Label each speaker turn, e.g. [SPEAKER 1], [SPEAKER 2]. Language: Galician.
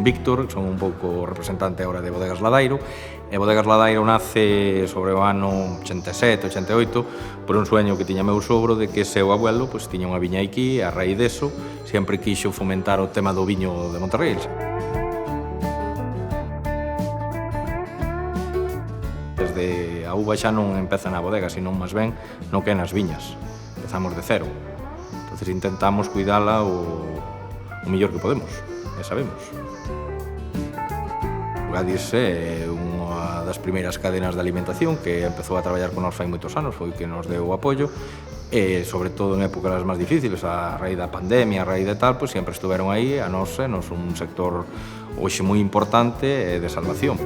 [SPEAKER 1] son Víctor, son un pouco representante agora de Bodegas Ladairo, e Bodegas Ladairo nace sobre o ano 87, 88, por un sueño que tiña meu sogro de que seu abuelo pois, tiña unha viña aquí, e a raíz deso sempre quixo fomentar o tema do viño de Monterrey. Desde a uva xa non empeza na bodega, sino máis ben no que é nas viñas. Empezamos de cero. Entonces intentamos cuidala o mellor que podemos, e sabemos. Gadis é unha das primeiras cadenas de alimentación que empezou a traballar con nós fai moitos anos, foi que nos deu o apoio, e sobre todo en épocas máis difíciles, a raíz da pandemia, a raíz de tal, pois sempre estuveron aí, a nós un sector hoxe moi importante e de salvación.